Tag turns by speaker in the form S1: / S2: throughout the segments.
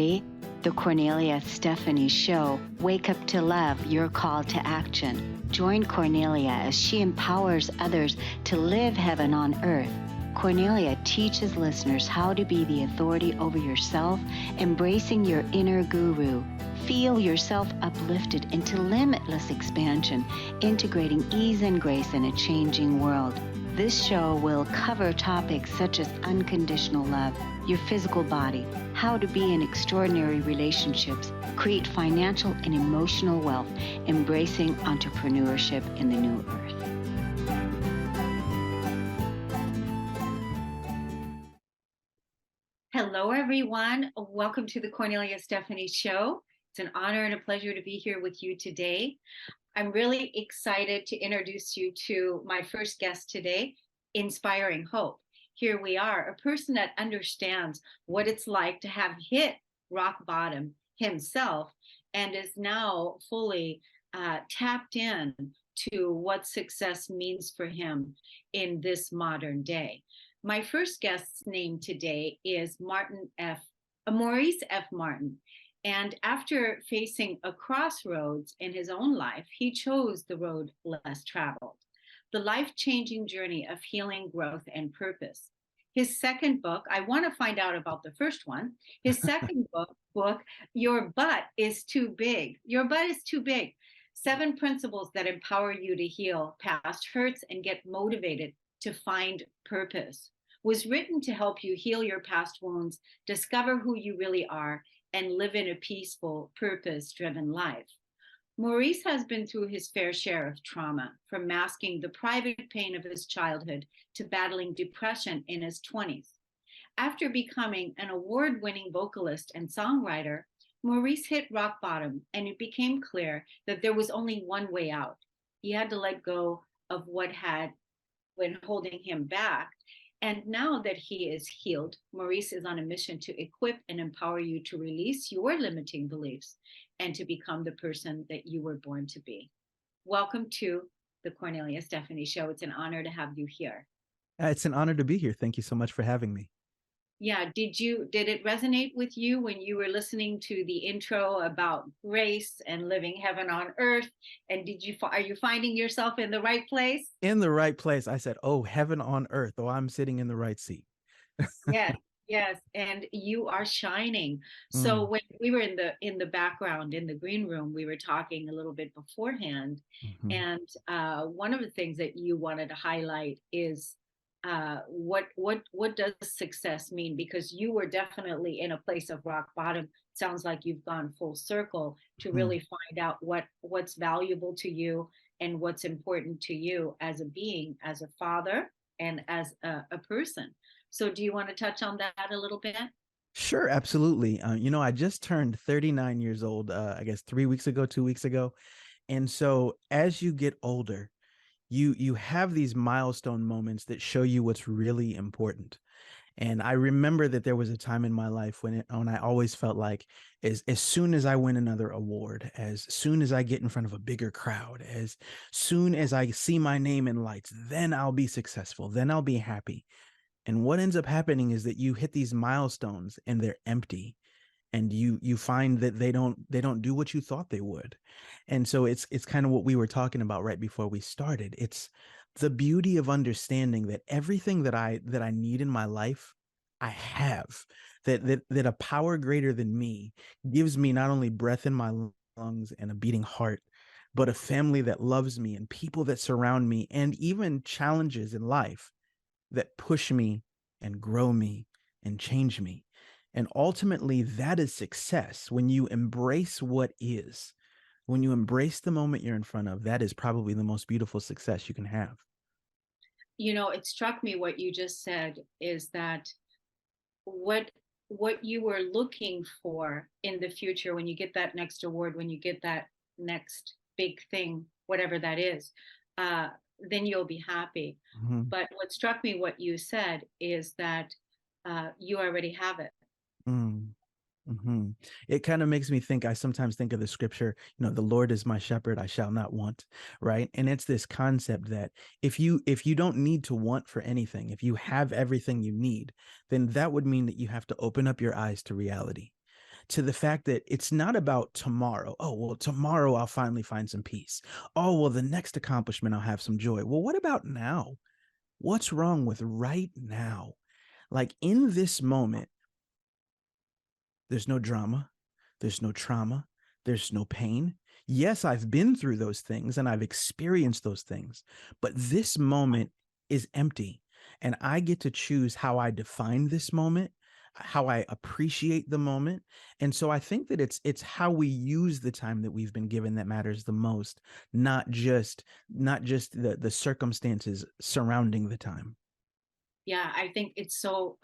S1: everybody. The Kornelia Stephanie Show. Wake up to love, your call to action. Join Kornelia as she empowers others to live heaven on earth. Kornelia teaches listeners how to be the authority over yourself, embracing your inner guru. Feel yourself uplifted into limitless expansion, integrating ease and grace in a changing world. This show will cover topics such as unconditional love, your physical body, how to be in extraordinary relationships, create financial and emotional wealth, embracing entrepreneurship in the new earth. Hello, everyone. Welcome to the Kornelia Stephanie Show. It's an honor and a pleasure to be here with you today. I'm really excited to introduce you to my first guest today, Inspiring Hope. Here we are, a person that understands what it's like to have hit rock bottom himself and is now fully tapped in to what success means for him in this modern day. My first guest's name today is Maurice F. Martin. And after facing a crossroads in his own life, he chose the road less traveled, the life-changing journey of healing, growth, and purpose. His second book, I want to find out about the first one. His second book, Your Butt is Too Big. Your Butt is Too Big. 7 principles that empower you to heal past hurts and get motivated to find purpose, was written to help you heal your past wounds, discover who you really are, and live in a peaceful, purpose-driven life. Maurice has been through his fair share of trauma, from masking the private pain of his childhood to battling depression in his 20s. After becoming an award-winning vocalist and songwriter, Maurice hit rock bottom, and it became clear that there was only one way out. He had to let go of what had been holding him back. And now that he is healed, Maurice is on a mission to equip and empower you to release your limiting beliefs and to become the person that you were born to be. Welcome to the Kornelia Stephanie Show. It's an honor to have you here.
S2: It's an honor to be here. Thank you so much for having me.
S1: Yeah, did it resonate with you when you were listening to the intro about grace and living heaven on earth? And are you finding yourself in the right place?
S2: In the right place. I said, oh, heaven on earth. Oh, I'm sitting in the right seat.
S1: Yes, and you are shining. So when we were in the background in the green room, we were talking a little bit beforehand, and one of the things that you wanted to highlight is what does success mean? Because you were definitely in a place of rock bottom. Sounds like you've gone full circle to really find out what's valuable to you and what's important to you as a being, as a father, and as a person. So do you want to touch on that a little bit?
S2: Sure, absolutely. I just turned 39 years old, I guess 2 weeks ago. And so as you get older, you have these milestone moments that show you what's really important. And I remember that there was a time in my life when I always felt like as soon as I win another award, as soon as I get in front of a bigger crowd, as soon as I see my name in lights, then I'll be successful, then I'll be happy. And what ends up happening is that you hit these milestones and they're empty. And you find that they don't do what you thought they would. And so it's kind of what we were talking about right before we started. It's the beauty of understanding that everything that I need in my life, I have. That a power greater than me gives me not only breath in my lungs and a beating heart, but a family that loves me and people that surround me, and even challenges in life that push me and grow me and change me. And ultimately, that is success. When you embrace what is, when you embrace the moment you're in front of, that is probably the most beautiful success you can have.
S1: You know, it struck me what you just said is that what you were looking for in the future when you get that next award, when you get that next big thing, whatever that is, then you'll be happy. But what struck me, what you said, is that you already have it.
S2: It kind of makes me think, I sometimes think of the scripture, the Lord is my shepherd, I shall not want, right? And it's this concept that if you don't need to want for anything, if you have everything you need, then that would mean that you have to open up your eyes to reality, to the fact that it's not about tomorrow. Oh, well, tomorrow I'll finally find some peace. Oh, well, the next accomplishment I'll have some joy. Well, what about now? What's wrong with right now? Like in this moment, there's no drama, there's no trauma, there's no pain. Yes, I've been through those things and I've experienced those things, but this moment is empty. And I get to choose how I define this moment, how I appreciate the moment. And so I think that it's how we use the time that we've been given that matters the most, not just the circumstances surrounding the time.
S1: Yeah, I think it's so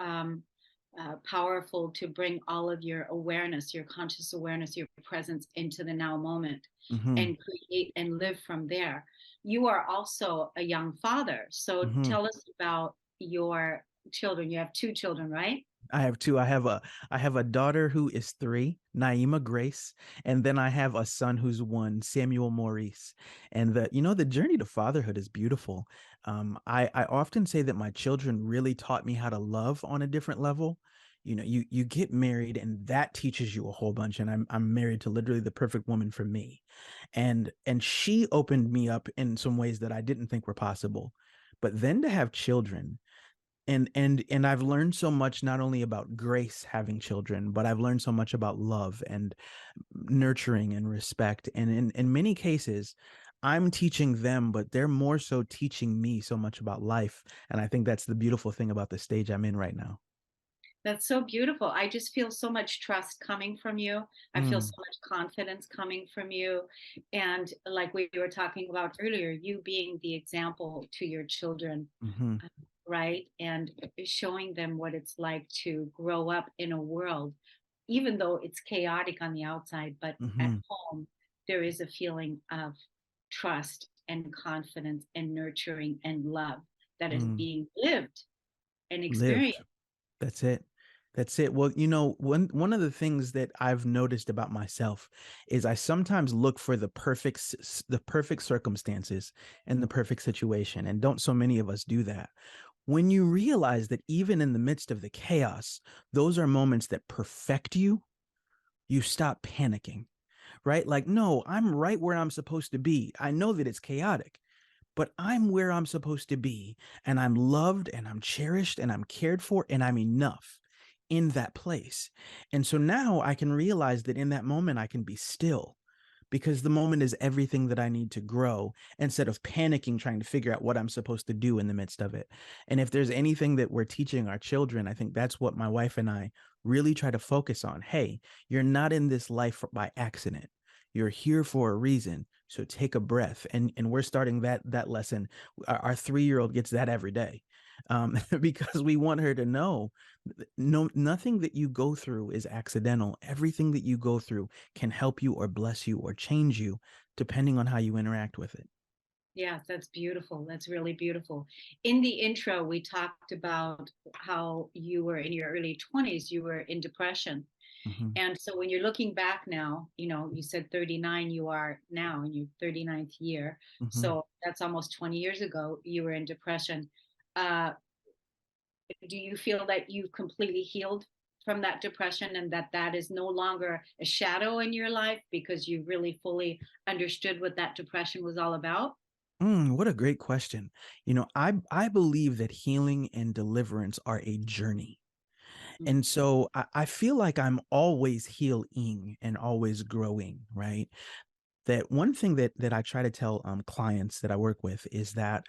S1: powerful to bring all of your awareness, your conscious awareness, your presence into the now moment
S2: Hmm.
S1: and create and live from there. You are also a young father. So
S2: Hmm.
S1: tell us about your children. You have two children, right?
S2: I have two. I have a daughter who is 3, Naima Grace, and then I have a son who's 1, Samuel Maurice. And the journey to fatherhood is beautiful. I often say that my children really taught me how to love on a different level. You get married and that teaches you a whole bunch. And I'm married to literally the perfect woman for me. And she opened me up in some ways that I didn't think were possible. But then to have children, and I've learned so much not only about Grace having children, but I've learned so much about love and nurturing and respect. And in many cases, I'm teaching them, but they're more so teaching me so much about life. And I think that's the beautiful thing about the stage I'm in right now.
S1: That's so beautiful. I just feel so much trust coming from you. I feel so
S2: Mm,
S1: much confidence coming from you. And like we were talking about earlier, you being the example to your children,
S2: mm-hmm,
S1: right? And showing them what it's like to grow up in a world, even though it's chaotic on the outside, but at
S2: mm-hmm,
S1: home, there is a feeling of trust and confidence and nurturing and love that is
S2: mm.
S1: being lived and experienced.
S2: Lived. That's it. That's it. Well, one of the things that I've noticed about myself is I sometimes look for the perfect circumstances and the perfect situation, and don't so many of us do that. When you realize that even in the midst of the chaos, those are moments that perfect you, you stop panicking, right? Like, no, I'm right where I'm supposed to be. I know that it's chaotic, but I'm where I'm supposed to be, and I'm loved and I'm cherished and I'm cared for and I'm enough in that place. And so now I can realize that in that moment I can be still, because the moment is everything that I need to grow, instead of panicking trying to figure out what I'm supposed to do in the midst of it. And if there's anything that we're teaching our children, I think that's what my wife and I really try to focus on. Hey, you're not in this life by accident. You're here for a reason. So take a breath. And we're starting that lesson. Our 3-year-old gets that every day, because we want her to know, no, nothing that you go through is accidental. Everything that you go through can help you or bless you or change you depending on how you interact with it.
S1: Yes, that's beautiful. That's really beautiful. In the intro, we talked about how you were in your early 20s, you were in depression.
S2: Hmm.
S1: And so when you're looking back now, you said 39, you are now in your 39th year.
S2: Hmm.
S1: So that's almost 20 years ago, you were in depression. Uh, do you feel that you've completely healed from that depression and that that is no longer a shadow in your life because you really fully understood what that depression was all about?
S2: What a great question. I believe that healing and deliverance are a journey.
S1: Mm.
S2: And so I feel like I'm always healing and always growing, right? That one thing that I try to tell clients that I work with is that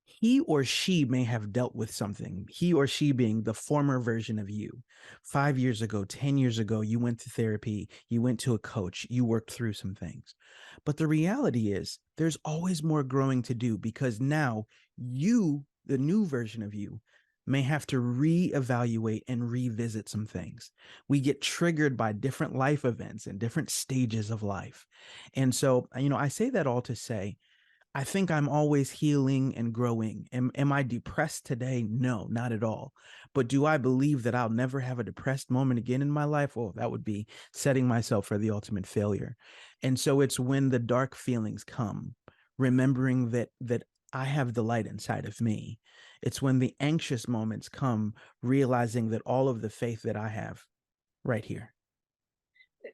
S2: he or she may have dealt with something, he or she being the former version of you. 5 years ago, 10 years ago, you went to therapy, you went to a coach, you worked through some things. But the reality is, there's always more growing to do, because now you, the new version of you, may have to reevaluate and revisit some things. We get triggered by different life events and different stages of life. And so, I say that all to say, I think I'm always healing and growing. Am I depressed today? No, not at all. But do I believe that I'll never have a depressed moment again in my life? Well, that would be setting myself for the ultimate failure. And so it's when the dark feelings come, remembering that I have the light inside of me. It's when the anxious moments come, realizing that all of the faith that I have right here.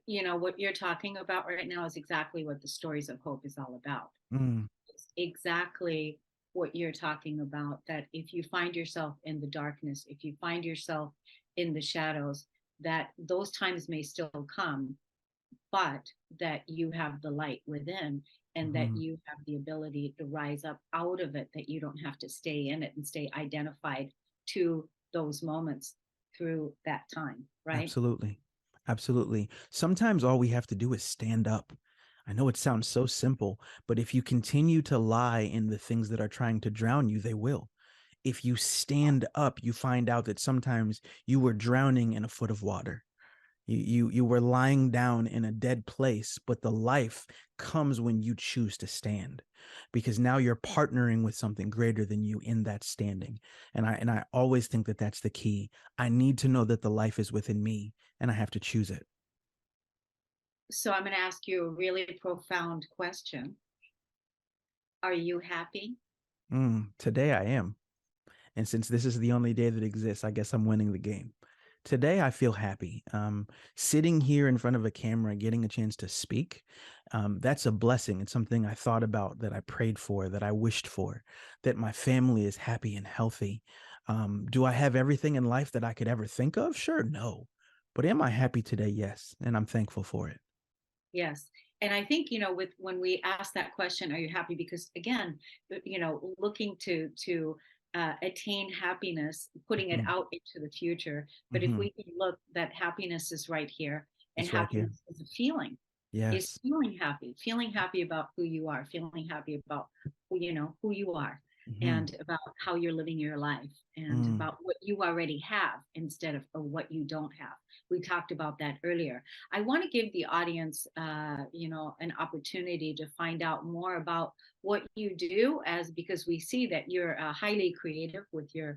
S1: What you're talking about right now is exactly what the Stories of Hope is all about.
S2: Mm,
S1: It's exactly what you're talking about, that if you find yourself in the darkness, if you find yourself in the shadows, that those times may still come, but that you have the light within, and that
S2: mhm.
S1: you have the ability to rise up out of it, that you don't have to stay in it and stay identified to those moments through that time, right?
S2: Absolutely. Absolutely. Sometimes all we have to do is stand up. I know it sounds so simple, but if you continue to lie in the things that are trying to drown you, they will. If you stand up, you find out that sometimes you were drowning in a foot of water. You were lying down in a dead place, but the life comes when you choose to stand, because now you're partnering with something greater than you in that standing. And I always think that that's the key. I need to know that the life is within me, and I have to choose it.
S1: So I'm going to ask you a really profound question. Are you happy?
S2: Today I am. And since this is the only day that exists, I guess I'm winning the game. Today, I feel happy. Sitting here in front of a camera, getting a chance to speak, that's a blessing. It's something I thought about, that I prayed for, that I wished for, that my family is happy and healthy. Do I have everything in life that I could ever think of? Sure, no. But am I happy today? Yes. And I'm thankful for it.
S1: Yes. And I think, with when we ask that question, are you happy? Because again, looking to attain happiness, putting it
S2: Hmm.
S1: out into the future. But if
S2: Hmm.
S1: we can look, that happiness is right here, and
S2: It's right here.
S1: happiness is a feeling, is
S2: Yes.
S1: feeling happy about who you are, feeling happy about who you are,
S2: Hmm.
S1: and about how you're living your life, and
S2: Mm.
S1: about what you already have instead of what you don't have. We talked about that earlier. I want to give the audience, an opportunity to find out more about what you do, as because we see that you're highly creative with your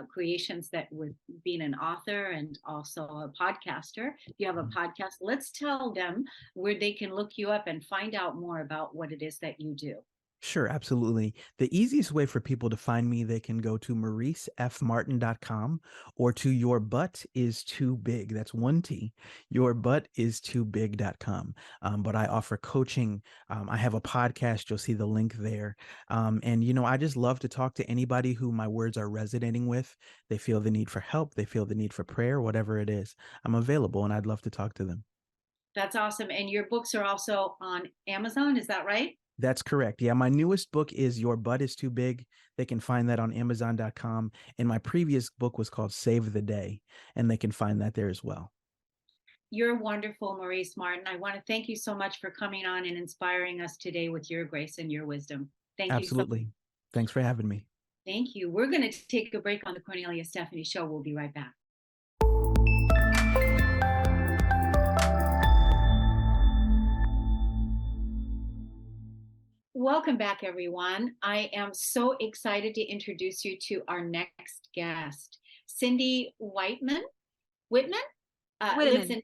S1: creations, that with being an author and also a podcaster. If you have a
S2: Mhm.
S1: podcast, let's tell them where they can look you up and find out more about what it is that you do.
S2: Sure, absolutely. The easiest way for people to find me, they can go to mauricefmartin.com, or to Your Butt Is Too Big. That's one T. Yourbuttistobig.com. But I offer coaching. I have a podcast. You'll see the link there. And I just love to talk to anybody who my words are resonating with. They feel the need for help. They feel the need for prayer, whatever it is. I'm available, and I'd love to talk to them.
S1: That's awesome. And your books are also on Amazon, is that right?
S2: That's correct. Yeah, my newest book is Your Butt Is Too Big. They can find that on Amazon.com. And my previous book was called Save the Day, and they can find that there as well.
S1: You're wonderful, Maurice Martin. I want to thank you so much for coming on and inspiring us today with your grace and your wisdom. Thank you so much.
S2: Absolutely. Thanks for having me.
S1: Thank you. We're going to take a break on the Cornelia Stephanie Show. We'll be right back. Welcome back, everyone. I am so excited to introduce you to our next guest, Cindy Witteman. Lives
S3: Witteman.
S1: in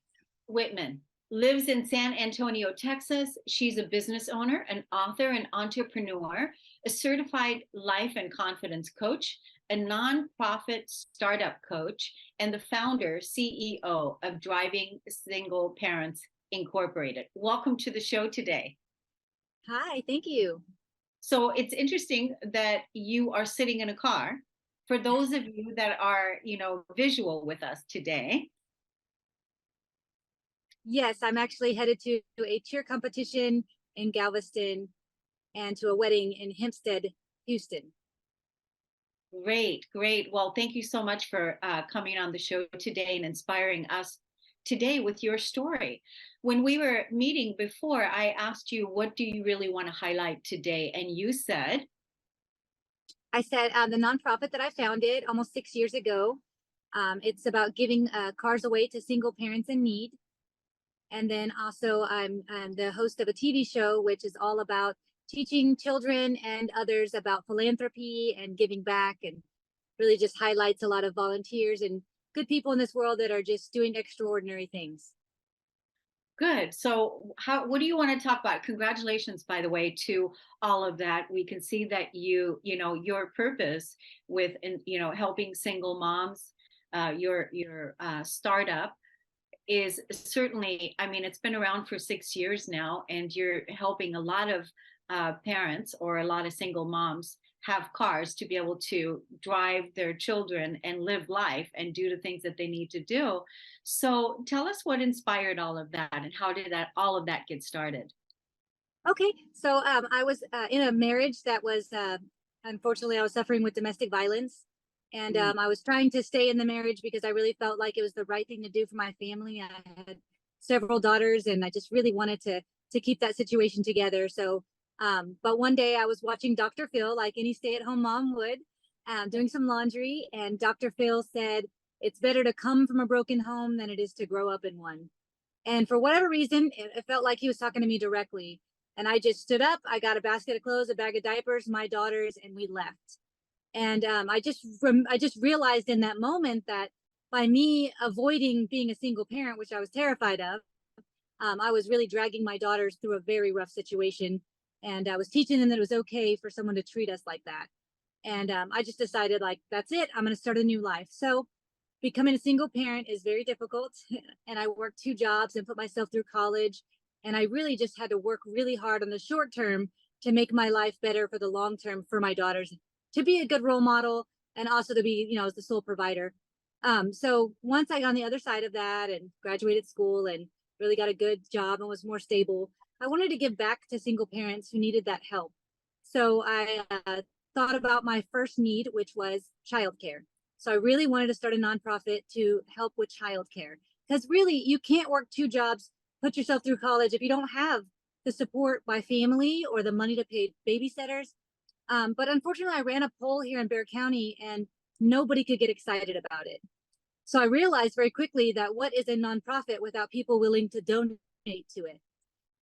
S1: Witteman, lives in San Antonio, Texas. She's a business owner, an author, an entrepreneur, a certified life and confidence coach, a nonprofit startup coach, and the founder, CEO of Driving Single Parents Incorporated. Welcome to the show today.
S3: Hi, thank you.
S1: So it's interesting that you are sitting in a car. For those of you that are, visual with us today,
S3: Yes, I'm actually headed to a cheer competition in Galveston and to a wedding in Hempstead, Houston.
S1: great, great. Well, thank you so much for coming on the show today and inspiring us today with your story. When we were meeting before, I asked you, what do you really want to highlight today? And you said,
S3: I said the nonprofit that I founded almost 6 years ago. It's about giving cars away to single parents in need. And then also I'm the host of a TV show, which is all about teaching children and others about philanthropy and giving back, and really just highlights a lot of volunteers and good people in this world that are just doing extraordinary things.
S1: good. So, what do you want to talk about? Congratulations, by the way, to all of that. We can see that your purpose with, helping single moms, your startup is certainly, I mean, it's been around for 6 years now, and you're helping a lot of parents or a lot of single moms have cars to be able to drive their children and live life and do the things that they need to do. So tell us what inspired all of that, and how did that all of that get started?
S3: Okay, so I was in a marriage that was, unfortunately, I was suffering with domestic violence. And
S1: Mm.
S3: I was trying to stay in the marriage because I really felt like it was the right thing to do for my family. I had several daughters, and I just really wanted to keep that situation together. So, but one day I was watching Dr. Phil, like any stay-at-home mom would, doing some laundry, and Dr. Phil said, "It's better to come from a broken home than it is to grow up in one." And for whatever reason, it felt like he was talking to me directly. And I just stood up, I got a basket of clothes, a bag of diapers, my daughters, and we left. And I just realized in that moment that by me avoiding being a single parent, which I was terrified of, I was really dragging my daughters through a very rough situation. And I was teaching them that it was okay for someone to treat us like that. And I just decided, like, that's it, I'm going to start a new life. So becoming a single parent is very difficult. And I worked 2 jobs and put myself through college. And I really just had to work really hard on the short term to make my life better for the long term for my daughters, to be a good role model, and also to be, as the sole provider. So once I got on the other side of that and graduated school and really got a good job and was more stable, I wanted to give back to single parents who needed that help. So I thought about my first need, which was childcare. So I really wanted to start a nonprofit to help with childcare, because really you can't work 2 jobs, put yourself through college if you don't have the support by family or the money to pay babysitters. But unfortunately, I ran a poll here in Bexar County and nobody could get excited about it. So I realized very quickly that what is a nonprofit without people willing to donate to it?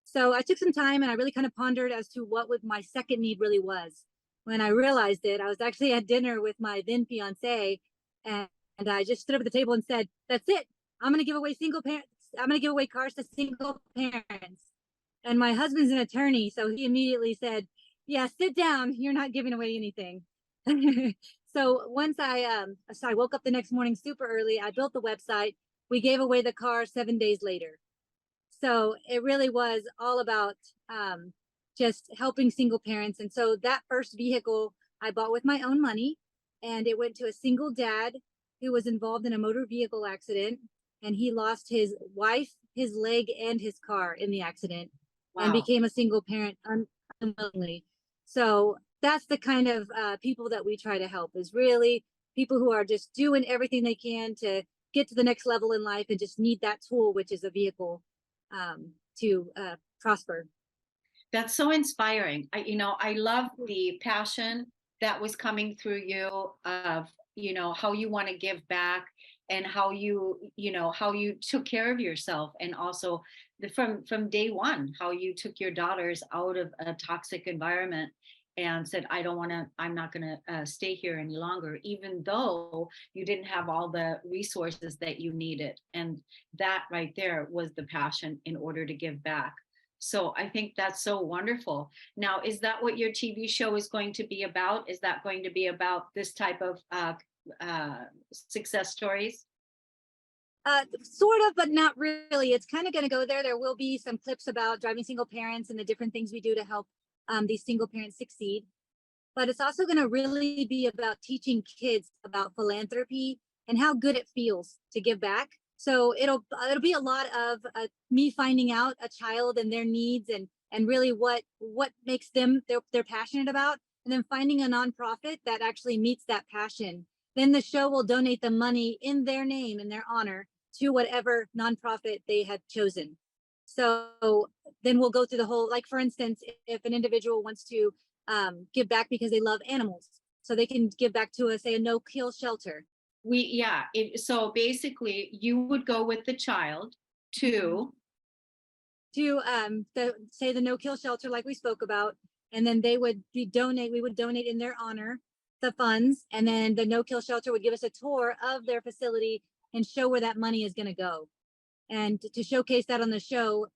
S3: So I took some time and I really kind of pondered as to what would my second need really was. When I realized it, I was actually at dinner with my then fiance, and, and I just stood up at the table and said, "That's it. I'm going to give away single parents. I'm going to give away cars to single parents." And my husband's an attorney, so he immediately said, "Yeah, sit down. You're not giving away anything." So once I woke up the next morning super early. I built the website. We gave away the car 7 days later. So it really was all about just helping single parents. And so that first vehicle I bought with my own money, and it went to a single dad who was involved in a motor vehicle accident, and he lost his wife, his leg, and his car in the accident, and
S1: Wow.
S3: became a single parent unwillingly. So that's the kind of people that we try to help, is really people who are just doing everything they can to get to the next level in life and just need that tool, which is a vehicle to prosper.
S1: That's so inspiring. I love the passion that was coming through you of, how you want to give back, and how you took care of yourself, and also from day one, how you took your daughters out of a toxic environment and said, I'm not going to stay here any longer, even though you didn't have all the resources that you needed. And that right there was the passion in order to give back. So I think that's so wonderful. Now, is that what your TV show is going to be about? Is that going to be about this type of success stories?
S3: Sort of, but not really. It's kind of going to go there. There will be some clips about driving single parents and the different things we do to help these single parents succeed. But it's also going to really be about teaching kids about philanthropy and how good it feels to give back. So it'll be a lot of me finding out a child and their needs, and really what makes them they're passionate about, and then finding a nonprofit that actually meets that passion. Then the show will donate the money in their name, in their honor, to whatever nonprofit they have chosen. So then we'll go through the whole, like, for instance, if an individual wants to give back because they love animals, so they can give back to say a no-kill shelter.
S1: So basically you would go with the child to.
S3: To the no-kill shelter, like we spoke about, and then we would donate in their honor the funds, and then the no-kill shelter would give us a tour of their facility and show where that money is going to go. And to showcase that on the show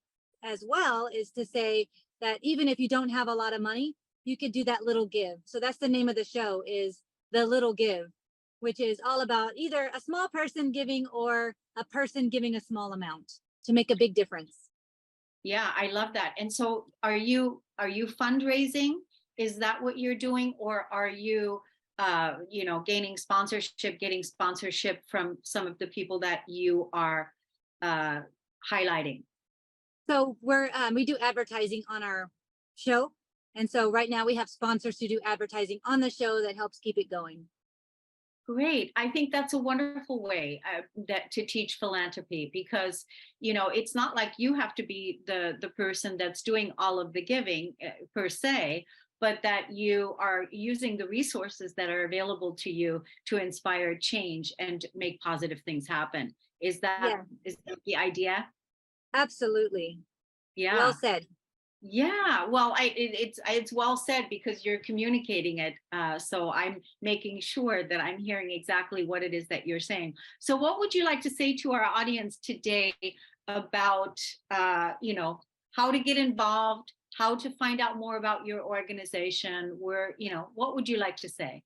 S3: as well is to say that even if you don't have a lot of money, you could do that little give. So that's the name of the show, is The Little Give. which is all about either a small person giving or a person giving a small amount to make a big difference.
S1: Yeah, I love that. And so are you fundraising? Is that what you're doing? Or are you getting sponsorship from some of the people that you are uh highlighting?
S3: So we do advertising on our show. And so right now we have sponsors to do advertising on the show that helps keep it going.
S1: Great. I think that's a wonderful way that to teach philanthropy, because it's not like you have to be the person that's doing all of the giving per se, but that you are using the resources that are available to you to inspire change and make positive things happen. Is that
S3: Yeah,
S1: is that the idea?
S3: absolutely. Well
S1: Yeah.
S3: said.
S1: Yeah, well, it's well said because you're communicating it. So I'm making sure that I'm hearing exactly what it is that you're saying. So, what would you like to say to our audience today about, how to get involved, how to find out more about your organization? What would you like to say?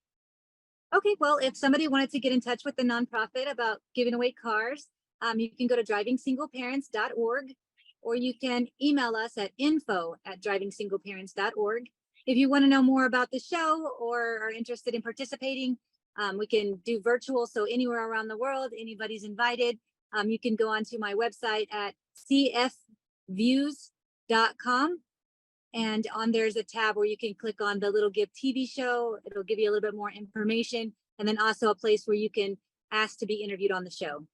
S3: Okay, well, if somebody wanted to get in touch with the nonprofit about giving away cars, you can go to drivingsingleparents.org, or you can email us at info@drivingsingleparents.org. If you want to know more about the show or are interested in participating, we can do virtual. So anywhere around the world, anybody's invited. You can go onto my website at cfviews.com. And on there's a tab where you can click on the Little Give TV show. It'll give you a little bit more information. And then also a place where you can ask to be interviewed on the show.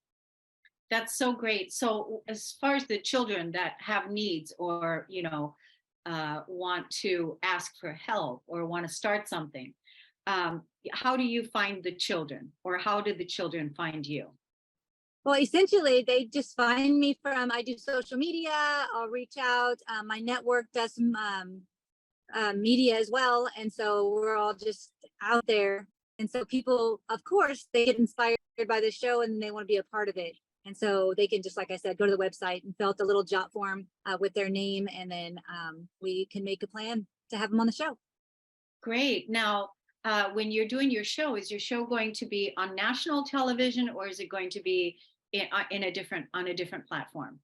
S1: That's so great. So, as far as the children that have needs or, want to ask for help or want to start something, how do you find the children, or how did the children find you?
S3: Well, essentially, they just find me I do social media. I'll reach out. My network does some media as well. And so we're all just out there. And so people, of course, they get inspired by the show and they want to be a part of it. And so they can just, like I said, go to the website and fill out the little jot form with their name. And then we can make a plan to have them on the show.
S1: Great. Now, when you're doing your show, is your show going to be on national television, or is it going to be on a different platform?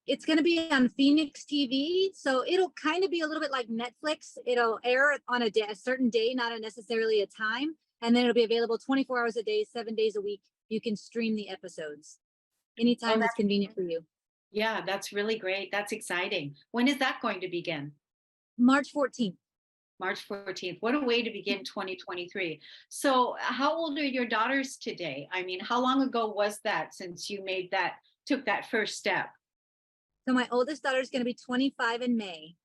S3: It's going to be on Phoenix TV. So it'll kind of be a little bit like Netflix. It'll air on a certain day, not necessarily a time. And then it'll be available 24 hours a day, 7 days a week. You can stream the episodes anytime that's convenient for you.
S1: Yeah, that's really great. That's exciting. When is that going to begin?
S3: March 14th.
S1: March 14th. What a way to begin 2023. So, how old are your daughters today? I mean, how long ago was that since you took that first step?
S3: So my oldest daughter is going to be 25 in May.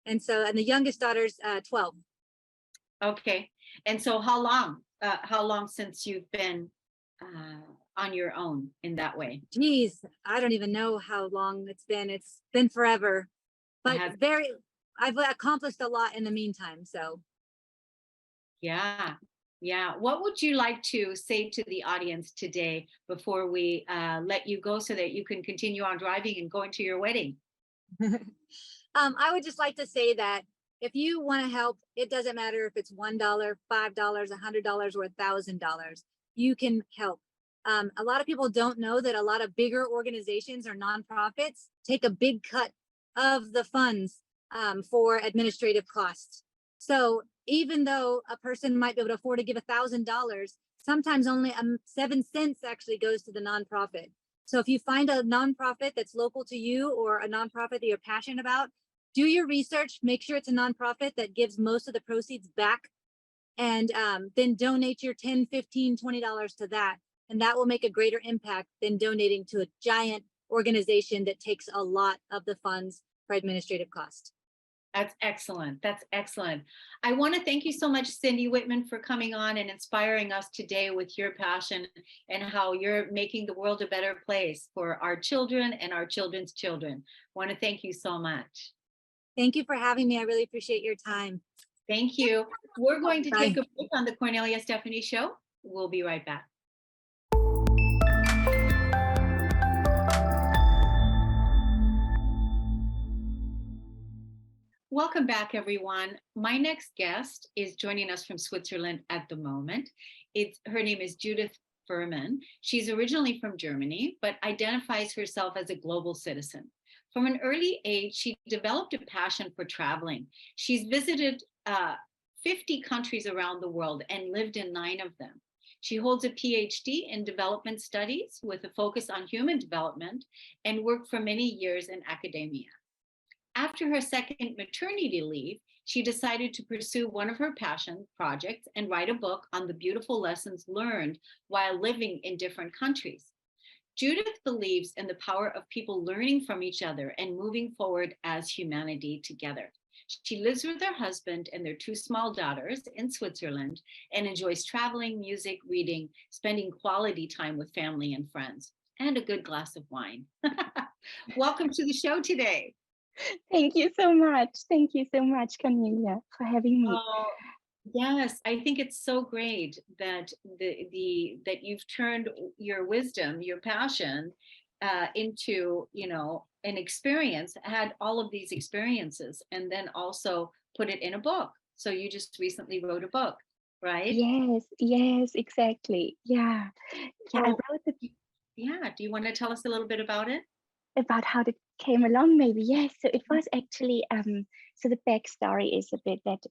S3: And the youngest daughter's 12.
S1: Okay. And so how long since you've been on your own in that way?
S3: Geez, I don't even know how long it's been. It's been forever, but I've accomplished a lot in the meantime. So
S1: Yeah. Yeah. What would you like to say to the audience today before we let you go so that you can continue on driving and going to your wedding?
S3: I would just like to say that if you want to help, it doesn't matter if it's $1, $5, $100, or $1,000, you can help. A lot of people don't know that a lot of bigger organizations or nonprofits take a big cut of the funds for administrative costs. So even though a person might be able to afford to give $1,000, sometimes only 7 cents actually goes to the nonprofit. So if you find a nonprofit that's local to you or a nonprofit that you're passionate about, do your research, make sure it's a nonprofit that gives most of the proceeds back, and then donate your $10, $15, $20 to that. And that will make a greater impact than donating to a giant organization that takes a lot of the funds for administrative costs.
S1: That's excellent. That's excellent. I want to thank you so much, Cindy Witteman, for coming on and inspiring us today with your passion and how you're making the world a better place for our children and our children's children. I want to thank you so much.
S3: Thank you for having me. I really appreciate your time.
S1: Thank you. We're going to take
S3: Bye.
S1: a break on the Kornelia Stephanie Show. We'll be right back. Welcome back, everyone. My next guest is joining us from Switzerland at the moment. Her name is Judith Furman. She's originally from Germany, but identifies herself as a global citizen. From an early age, she developed a passion for traveling. She's visited 50 countries around the world and lived in 9 of them. She holds a PhD in development studies with a focus on human development and worked for many years in academia. After her second maternity leave, she decided to pursue one of her passion projects and write a book on the beautiful lessons learned while living in different countries. Judith believes in the power of people learning from each other and moving forward as humanity together. She lives with her husband and their 2 small daughters in Switzerland and enjoys traveling, music, reading, spending quality time with family and friends, and a good glass of wine. Welcome to the show today.
S4: Thank you so much. Thank you so much, Cornelia, for having me.
S1: Oh, yes, I think it's so great that that you've turned your wisdom, your passion, into, an experience, had all of these experiences, and then also put it in a book. So you just recently wrote a book, right?
S4: Yes, exactly. Yeah. I
S1: So,
S4: wrote
S1: yeah, do you want to tell us a little bit about it?
S4: about how it came along, maybe. Yes. So it was actually so the backstory is a bit that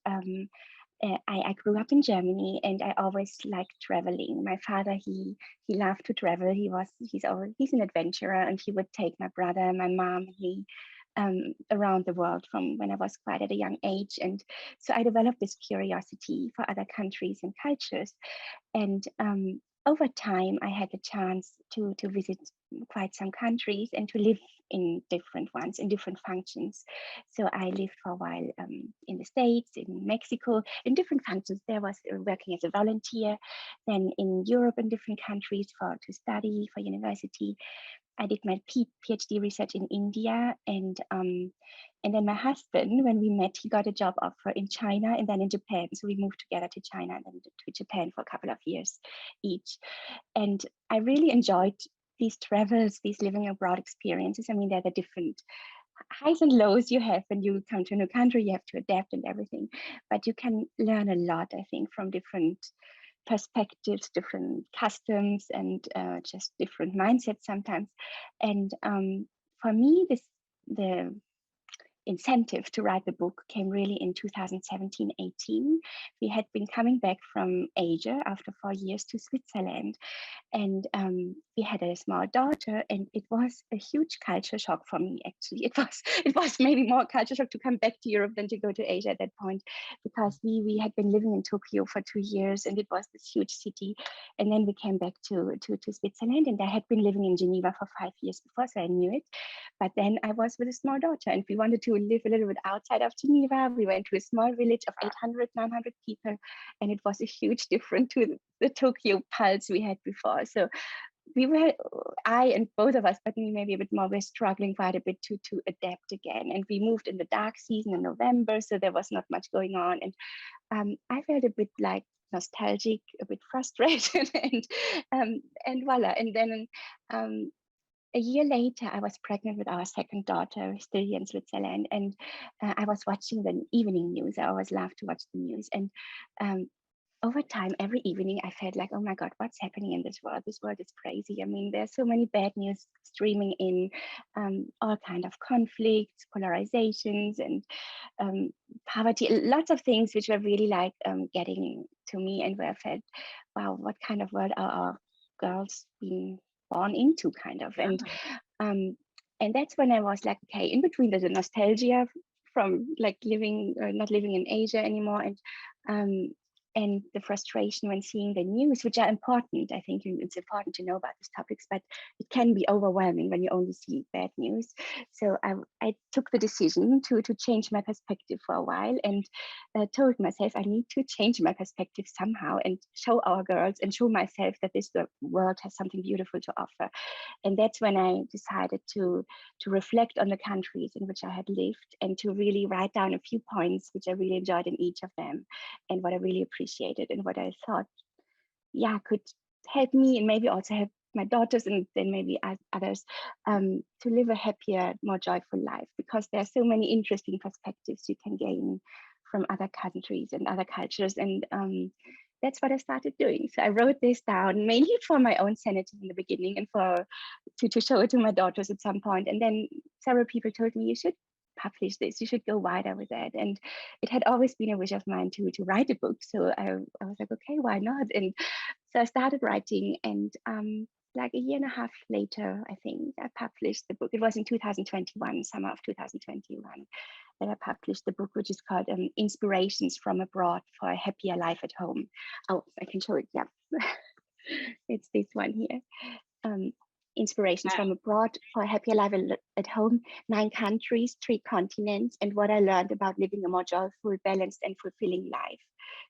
S4: I grew up in Germany and I always liked traveling. My father, he loved to travel. He's an adventurer, and he would take my brother, my mom, and me around the world from when I was quite at a young age. And so I developed this curiosity for other countries and cultures. And over time, I had the chance to visit quite some countries and to live in different ones, in different functions. So I lived for a while in the States, in Mexico, in different functions. There was working as a volunteer, then in Europe in different countries to study for university. I did my PhD research in India, and then my husband, when we met, he got a job offer in China and then in Japan. So we moved together to China and then to Japan for a couple of years each. And I really enjoyed these travels, these living abroad experiences. I mean, they're the different highs and lows you have when you come to a new country. You have to adapt and everything, but you can learn a lot, I think, from different perspectives, different customs, and just different mindsets sometimes. And for me, the incentive to write the book came really in 2017-18. We had been coming back from Asia after 4 years to Switzerland, and we had a small daughter, and it was a huge culture shock for me. Actually, it was maybe more culture shock to come back to Europe than to go to Asia at that point, because we had been living in Tokyo for 2 years, and it was this huge city. And then we came back to Switzerland, and I had been living in Geneva for 5 years before, so I knew it. But then I was with a small daughter, and we wanted to live a little bit outside of Geneva. We went to a small village of 800, 900 people, and it was a huge difference to the Tokyo pulse we had before. So I and both of us, but me maybe a bit more, we're struggling quite a bit to adapt again. And we moved in the dark season in November, so there was not much going on. And I felt a bit like nostalgic, a bit frustrated, and voila. And then a year later, I was pregnant with our second daughter, still here in Switzerland, and I was watching the evening news. I always love to watch the news, and over time, every evening, I felt like, oh my God, what's happening in this world? This world is crazy. I mean, there's so many bad news streaming in, all kind of conflicts, polarizations, and poverty, lots of things which were really like getting to me, and where I felt, wow, what kind of world are our girls being born into, kind of. And that's when I was like, okay, in between there's a nostalgia from like not living in Asia anymore, and the frustration when seeing the news, which are important. I think it's important to know about these topics, but it can be overwhelming when you only see bad news. So I took the decision to change my perspective for a while, and told myself I need to change my perspective somehow and show our girls and show myself that this world has something beautiful to offer. And that's when I decided to reflect on the countries in which I had lived, and to really write down a few points which I really enjoyed in each of them, and what I really appreciated, and what I thought, yeah, could help me and maybe also help my daughters and then maybe others, to live a happier, more joyful life, because there are so many interesting perspectives you can gain from other countries and other cultures. And that's what I started doing. So I wrote this down mainly for my own sanity in the beginning and to show it to my daughters at some point. And then several people told me, you should publish this, you should go wider with that. And it had always been a wish of mine to write a book. So I was like, okay, why not? And so I started writing, and like a year and a half later, I think I published the book. It was in 2021, summer of 2021, that I published the book, which is called Inspirations from Abroad for a Happier Life at Home. Oh, I can show it. Yeah, it's this one here. Inspirations from Abroad for a Happier Life at Home, 9 countries, 3 continents, and what I learned about living a more joyful, balanced, and fulfilling life.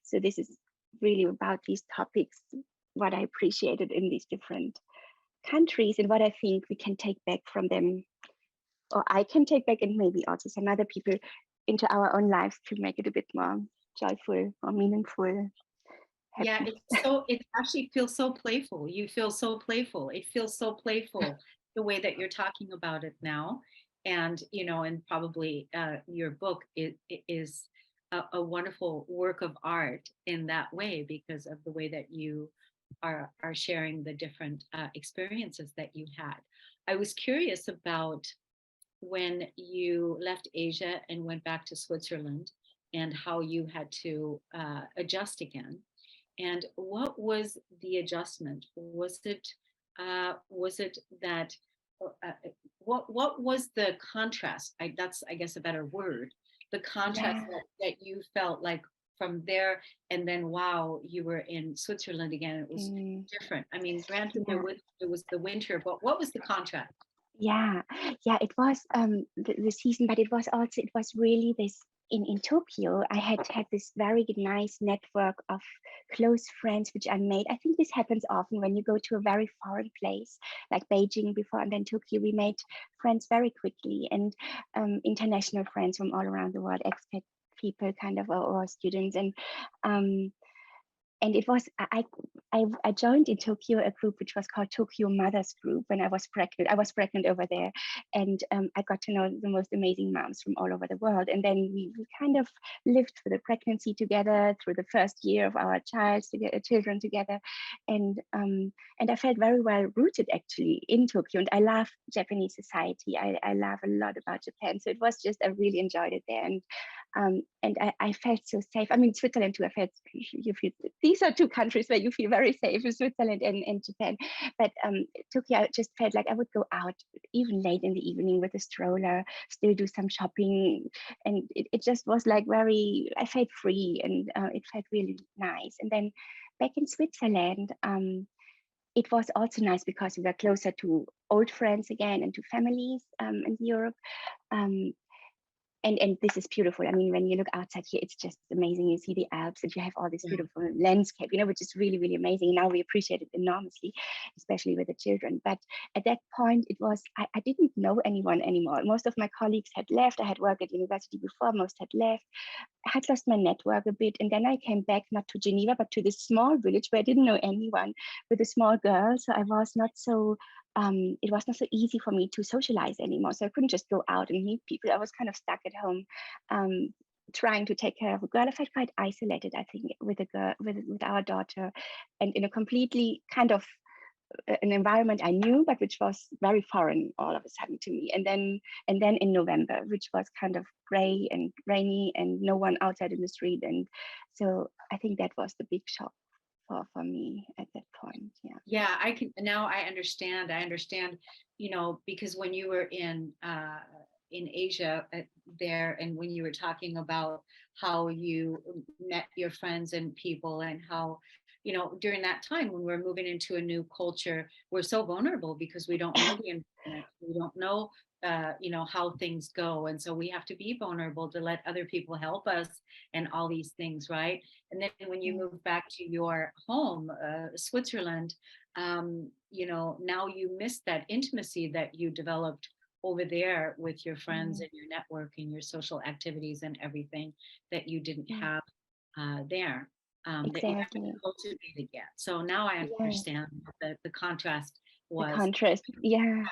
S4: So this is really about these topics, what I appreciated in these different countries and what I think we can take back from them, or I can take back, and maybe also some other people, into our own lives to make it a bit more joyful or meaningful. Happy.
S1: Yeah, it actually feels so playful. You feel so playful. It feels so playful the way that you're talking about it now. And, and probably your book is a wonderful work of art in that way, because of the way that you are sharing the different experiences that you had. I was curious about when you left Asia and went back to Switzerland, and how you had to adjust again. And what was the adjustment? Was it that what was the contrast? That's, I guess, a better word. The contrast that you felt like from there, and then wow, you were in Switzerland again. It was different. I mean, granted, there was the winter, but what was the contrast?
S4: Yeah, it was the season, but it was really this in Tokyo. I had this very nice network of close friends which I made. I think this happens often when you go to a very foreign place like Beijing before, and then Tokyo. We made friends very quickly, and international friends from all around the world, expat people kind of, or students, and it was I joined in Tokyo a group which was called Tokyo Mothers Group when I was pregnant. I was pregnant over there, and I got to know the most amazing moms from all over the world. And then we kind of lived through the pregnancy together, through the first year of our children together, and I felt very well rooted actually in Tokyo. And I love Japanese society. I love a lot about Japan, so it was just, I really enjoyed it there. And I felt so safe. I mean, Switzerland too. I felt, you feel, these are 2 countries where you feel very safe, Switzerland and Japan. But Tokyo, I just felt like I would go out even late in the evening with a stroller, still do some shopping, and it just was like I felt free, and it felt really nice. And then back in Switzerland, it was also nice because we were closer to old friends again and to families in Europe. And this is beautiful. I mean, when you look outside here, it's just amazing. You see the Alps, and you have all this beautiful landscape, which is really, really amazing. Now we appreciate it enormously, especially with the children. But at that point, it was, I didn't know anyone anymore. Most of my colleagues had left. I had worked at university before, most had left. I had lost my network a bit. And then I came back, not to Geneva, but to this small village where I didn't know anyone, with a small girl. So I was not so, it was not so easy for me to socialize anymore. So I couldn't just go out and meet people. I was kind of stuck at home, trying to take care of a girl. I felt quite isolated, I think, with a girl, with our daughter, and in a completely kind of an environment I knew, but which was very foreign all of a sudden to me. And then in November, which was kind of gray and rainy and no one outside in the street. And so I think that was the big shock for me at that point.
S1: Yeah, I can now. I understand, because when you were in Asia there, and when you were talking about how you met your friends and people, and how during that time when we're moving into a new culture, we're so vulnerable because we don't know the environment, we don't know how things go, and so we have to be vulnerable to let other people help us and all these things, right? And then when you move back to your home, Switzerland, now you miss that intimacy that you developed over there with your friends and your network and your social activities and everything that you didn't have there, that you have to
S4: Exactly.
S1: cultivate again. So now I understand the contrast
S4: The
S1: was.
S4: contrast. Yeah.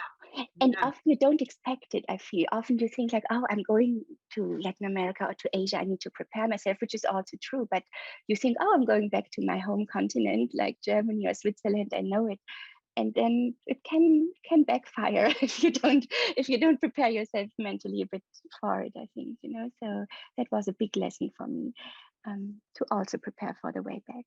S4: And
S1: Yeah.
S4: often you don't expect it, I feel. Often you think like, oh, I'm going to Latin America or to Asia. I need to prepare myself, which is also true. But you think, oh, I'm going back to my home continent, like Germany or Switzerland. I know it. And then it can backfire if you don't prepare yourself mentally a bit for it, I think, you know. So that was a big lesson for me, to also prepare for the way back.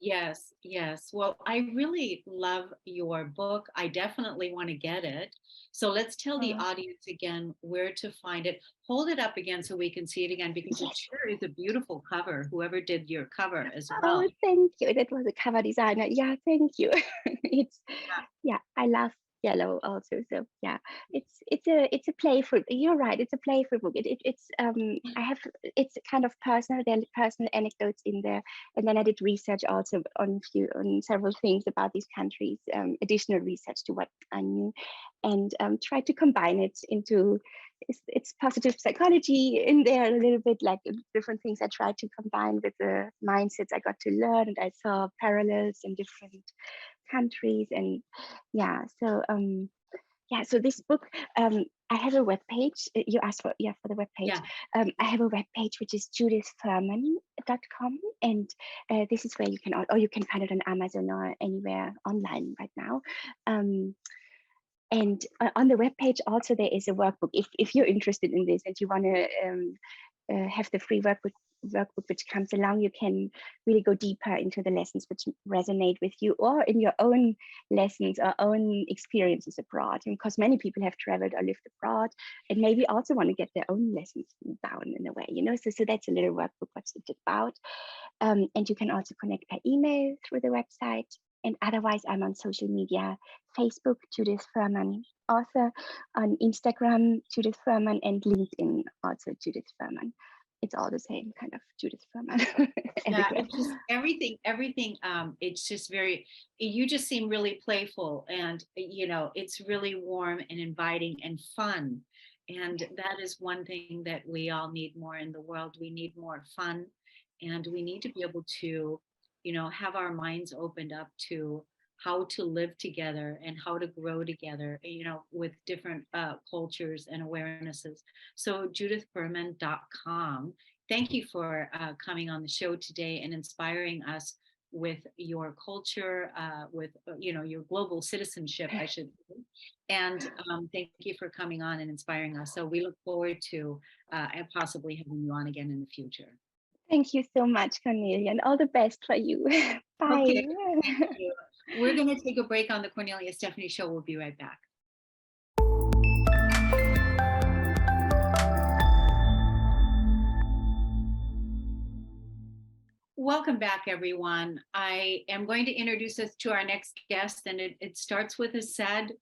S1: Yes, yes. Well, I really love your book. I definitely want to get it. So let's tell the
S4: Oh,
S1: audience again where to find it. Hold it up again so we can see it again because it
S4: yes.
S1: sure is a beautiful cover, whoever did your cover as well.
S4: Oh, thank you. That was a cover designer. Yeah, thank you. It's, yeah, I love yellow also. So yeah, it's a playful. You're right. It's a playful book. I have, it's kind of personal. There are personal anecdotes in there, and then I did research also on several things about these countries. Additional research to what I knew, and tried to combine it into. It's positive psychology in there a little bit, like different things I tried to combine with the mindsets I got to learn, and I saw parallels in different countries. And yeah, so this book, I have a web page. You asked for, yeah, for the web page.
S1: Yeah.
S4: I have a web page which is judithfurman.com, and this is where you can, or you can find it on Amazon or anywhere online right now. And on the webpage also there is a workbook. If you're interested in this and you want to have the free workbook which comes along, you can really go deeper into the lessons which resonate with you, or in your own lessons or own experiences abroad. And because many people have traveled or lived abroad and maybe also want to get their own lessons down in a way, you know. So that's a little workbook what's it about. And you can also connect by email through the website. And otherwise, I'm on social media: Facebook, Judith Furman, author; on Instagram, Judith Furman; and LinkedIn, also Judith Furman. It's all the same kind of Judith Furman.
S1: Yeah,
S4: Everywhere.
S1: it's just everything. It's just you just seem really playful and, it's really warm and inviting and fun. And that is one thing that we all need more in the world. We need more fun and we need to be able to, have our minds opened up to how to live together and how to grow together, with different cultures and awarenesses. So judithfurman.com. Thank you for coming on the show today and inspiring us with your culture, with your global citizenship, I should say. And thank you for coming on and inspiring us. So we look forward to possibly having you on again in the future.
S4: Thank you so much, Cornelia, and all the best for you. Bye.
S1: Okay, thank you. We're going to take a break on the Kornelia Stephanie Show. We'll be right back. Welcome back, everyone. I am going to introduce us to our next guest, and it starts with a sad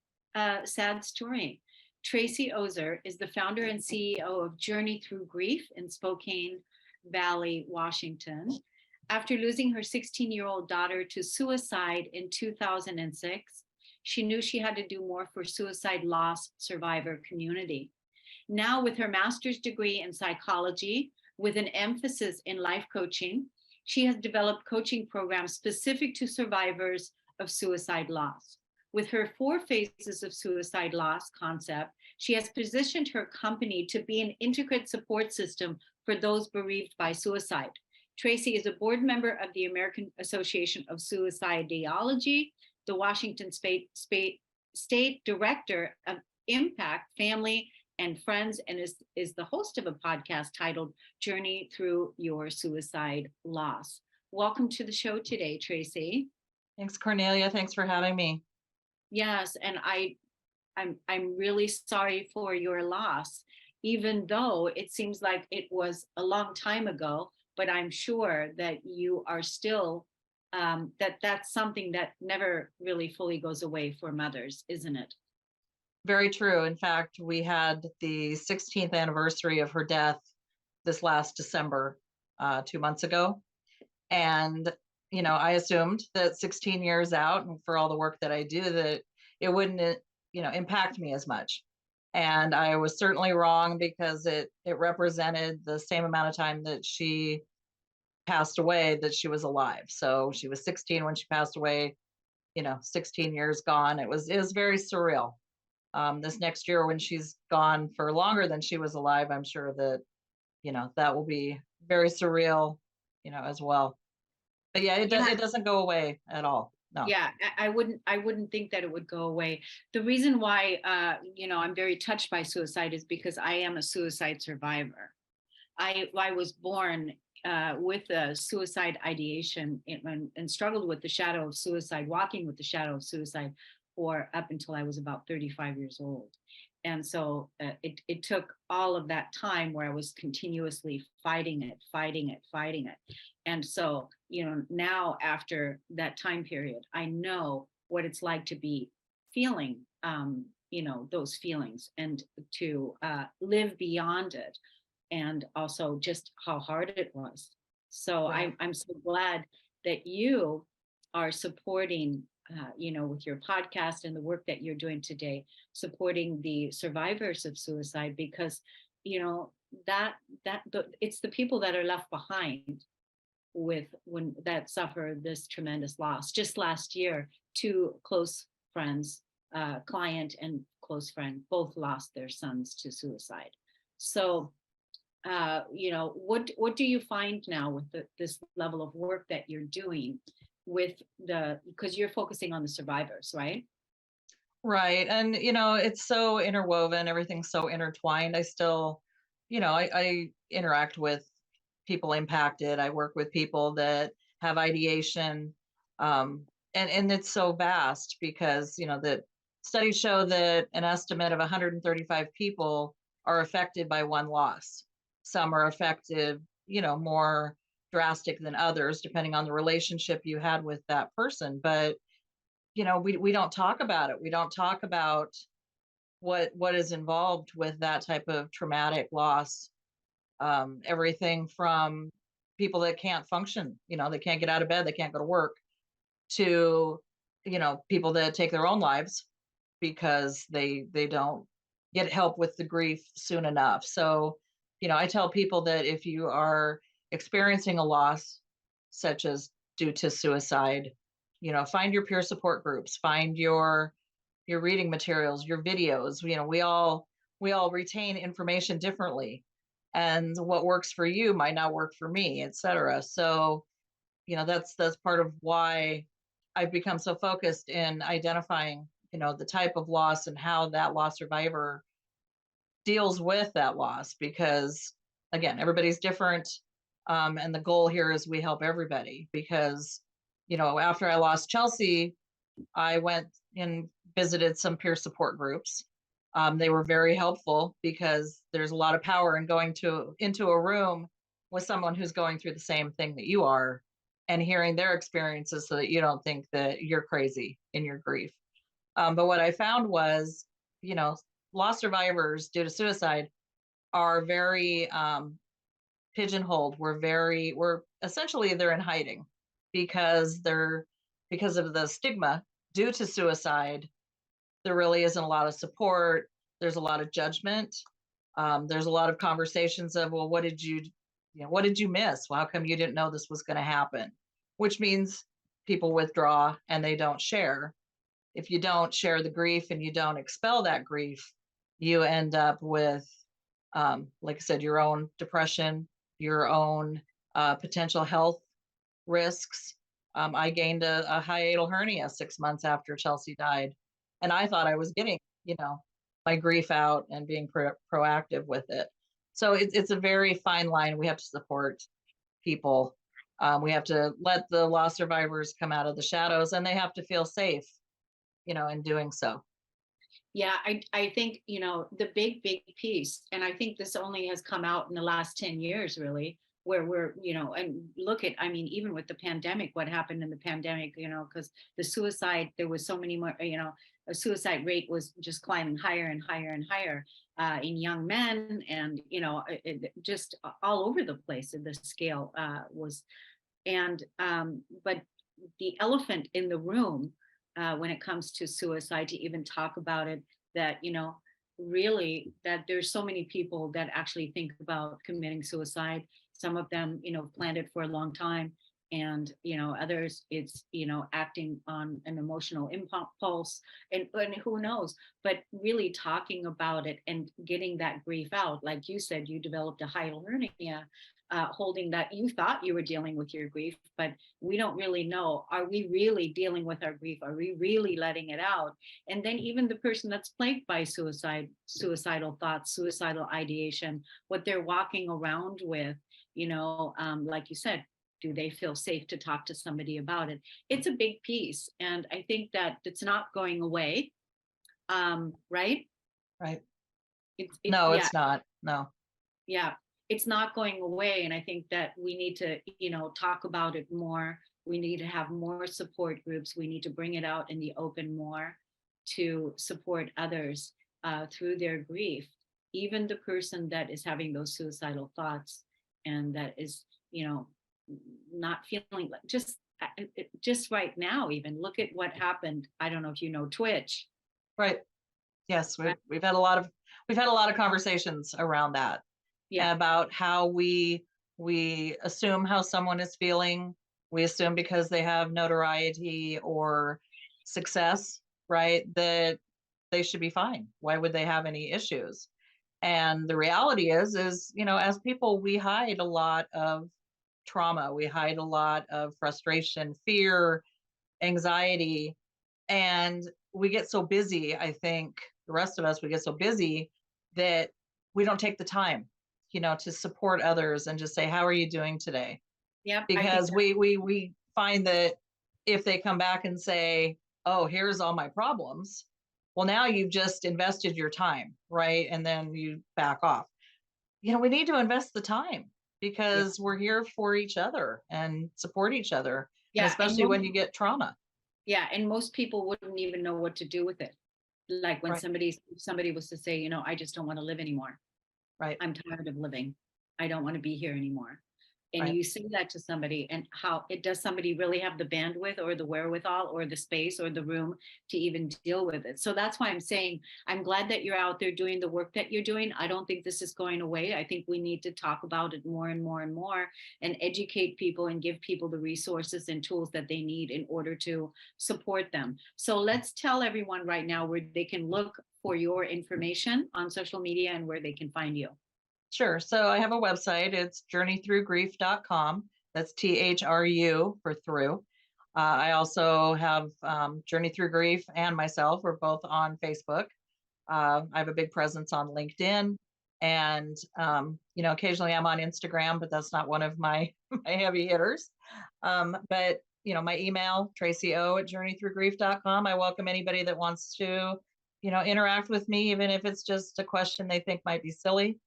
S1: story. Tracy Ozer is the founder and CEO of Journey Through Grief in Spokane Valley, Washington. After losing her 16-year-old daughter to suicide in 2006, she knew she had to do more for suicide loss survivor community. Now, with her master's degree in psychology, with an emphasis in life coaching, she has developed coaching programs specific to survivors of suicide loss. With her 4 phases of suicide loss concept, she has positioned her company to be an integrated support system for those bereaved by suicide. Tracy is a board member of the American Association of Suicidology, the Washington State Director of Impact, Family, and Friends, and is the host of a podcast titled Journey Through Your Suicide Loss. Welcome to the show today, Tracy.
S5: Thanks, Cornelia. Thanks for having me.
S1: Yes, and I'm really sorry for your loss, even though it seems like it was a long time ago, but I'm sure that you are still, that's something that never really fully goes away for mothers, isn't it?
S5: Very true. In fact, we had the 16th anniversary of her death this last December, 2 months ago. And, I assumed that 16 years out, and for all the work that I do, that it wouldn't, impact me as much. And I was certainly wrong, because it represented the same amount of time that she passed away that she was alive. So she was 16 when she passed away. 16 years gone. It was very surreal. This next year when she's gone for longer than she was alive, I'm sure that, that will be very surreal, as well. But yeah, it doesn't go away at all. No.
S1: Yeah, I wouldn't think that it would go away. The reason why, I'm very touched by suicide is because I am a suicide survivor. I was born with a suicide ideation and struggled with the shadow of suicide, walking with the shadow of suicide for up until I was about 35 years old. And so it took all of that time where I was continuously fighting it. And so, now after that time period, I know what it's like to be feeling, those feelings and to live beyond it, and also just how hard it was. So
S5: Right.
S1: I'm so glad that you are supporting, with your podcast and the work that you're doing today, supporting the survivors of suicide, because, it's the people that are left behind that suffer this tremendous loss. Just last year, two close friends, client and close friend, both lost their sons to suicide. So what do you find now with this level of work that you're doing because you're focusing on the survivors, right?
S5: Right. And, it's so interwoven, everything's so intertwined. I still, I interact with people impacted. I work with people that have ideation. And it's so vast because, the studies show that an estimate of 135 people are affected by one loss. Some are affected, more drastic than others, depending on the relationship you had with that person. But, we don't talk about it. We don't talk about what is involved with that type of traumatic loss. Everything from people that can't function, they can't get out of bed, they can't go to work, to, people that take their own lives because they don't get help with the grief soon enough. So, I tell people that if you are experiencing a loss, such as due to suicide, find your peer support groups, find your reading materials, your videos. We all retain information differently, and what works for you might not work for me, etc. So, that's part of why I've become so focused in identifying, the type of loss and how that loss survivor deals with that loss, because again, everybody's different. And the goal here is we help everybody, because, after I lost Chelsea, I went and visited some peer support groups. They were very helpful because there's a lot of power in going into a room with someone who's going through the same thing that you are, and hearing their experiences so that you don't think that you're crazy in your grief. But what I found was, loss survivors due to suicide are very pigeonholed. We're essentially, they're in hiding because of the stigma due to suicide. There really isn't a lot of support. There's a lot of judgment. There's a lot of conversations of, well, what did you miss? Well, how come you didn't know this was going to happen? Which means people withdraw and they don't share. If you don't share the grief and you don't expel that grief, you end up with, like I said, your own depression, your own potential health risks. I gained a hiatal hernia 6 months after Chelsea died, and I thought I was getting, my grief out and being proactive with it. So it's a very fine line. We have to support people. We have to let the loss survivors come out of the shadows, and they have to feel safe, in doing so.
S1: Yeah, I think, the big piece, and I think this only has come out in the last 10 years, really, where we're, and look at, I mean, even with the pandemic, what happened in the pandemic, because the suicide, there was so many more, a suicide rate was just climbing higher and higher and higher in young men, and, just all over the place. The scale was, and, but the elephant in the room, when it comes to suicide, to even talk about it, that, really, that there's so many people that actually think about committing suicide. Some of them, planned it for a long time. and others it's acting on an emotional impulse, and who knows, but really talking about it and getting that grief out. Like you said, you developed a hiatal hernia, holding that. You thought you were dealing with your grief, but we don't really know. Are we really dealing with our grief? Are we really letting it out? And then even the person that's plagued by suicidal thoughts, suicidal ideation, what they're walking around with, like you said, do they feel safe to talk to somebody about it? It's a big piece. And I think that it's not going away. Right?
S5: Right.
S1: Yeah.
S5: It's not. No.
S1: Yeah, it's not going away. And I think that we need to, talk about it more. We need to have more support groups. We need to bring it out in the open more to support others through their grief. Even the person that is having those suicidal thoughts and that is, not feeling like just right now, even look at what happened. I don't know if you know Twitch.
S5: Right. Yes, we've had a lot of conversations around that.
S1: Yeah.
S5: About how we assume how someone is feeling. We assume because they have notoriety or success, right, that they should be fine. Why would they have any issues? And the reality is, as people, we hide a lot of trauma. We hide a lot of frustration, fear, anxiety, and we get so busy. I think the rest of us, we get so busy that we don't take the time, to support others and just say, how are you doing today?
S1: Yeah.
S5: Because we find that if they come back and say, oh, here's all my problems, well, now you've just invested your time, right? And then you back off. We need to invest the time because we're here for each other and support each other, and especially when you get trauma.
S1: Yeah, and most people wouldn't even know what to do with it. Like when somebody was to say, I just don't want to live anymore.
S5: Right.
S1: I'm tired of living. I don't want to be here anymore. And you say that to somebody, and does somebody really have the bandwidth or the wherewithal or the space or the room to even deal with it? So that's why I'm saying, I'm glad that you're out there doing the work that you're doing. I don't think this is going away. I think we need to talk about it more and more and more and educate people and give people the resources and tools that they need in order to support them. So let's tell everyone right now where they can look for your information on social media and where they can find you.
S5: Sure. So I have a website. It's journeythroughgrief.com. That's THRU for through. I also have Journey Through Grief and myself. We're both on Facebook. I have a big presence on LinkedIn, and occasionally I'm on Instagram, but that's not one of my heavy hitters. But my email, tracyo@journeythroughgrief.com. I welcome anybody that wants to interact with me, even if it's just a question they think might be silly.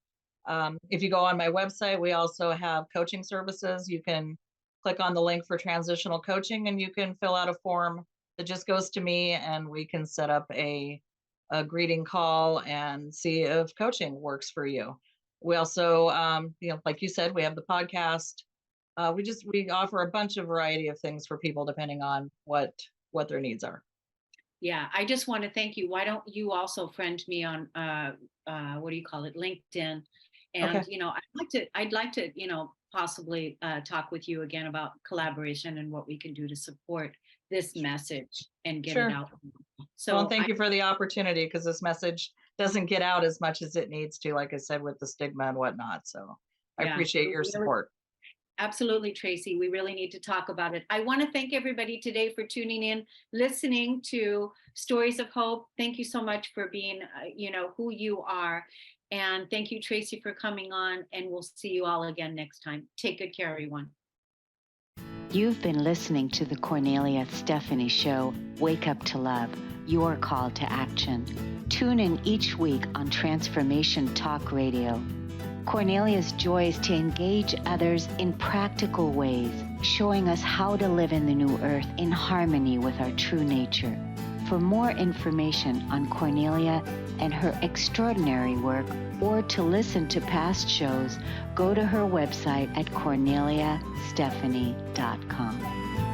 S5: If you go on my website, we also have coaching services. You can click on the link for transitional coaching, and you can fill out a form that just goes to me, and we can set up a greeting call and see if coaching works for you. We also, like you said, we have the podcast. We offer a bunch of variety of things for people depending on what their needs are.
S1: Yeah, I just want to thank you. Why don't you also friend me on LinkedIn? And
S5: Okay.
S1: I'd like to possibly talk with you again about collaboration and what we can do to support this message and get it out. So
S5: thank you for the opportunity, because this message doesn't get out as much as it needs to, like I said, with the stigma and whatnot. So I appreciate your support.
S1: Absolutely, Tracy. We really need to talk about it. I want to thank everybody today for tuning in, listening to Stories of Hope. Thank you so much for being, who you are. And thank you, Tracy, for coming on. And we'll see you all again next time. Take good care, everyone.
S6: You've been listening to the Kornelia Stephanie Show, Wake Up to Love, your call to action. Tune in each week on Transformation Talk Radio. Kornelia's joy is to engage others in practical ways, showing us how to live in the new earth in harmony with our true nature. For more information on Kornelia and her extraordinary work, or to listen to past shows, go to her website at korneliastephanie.com.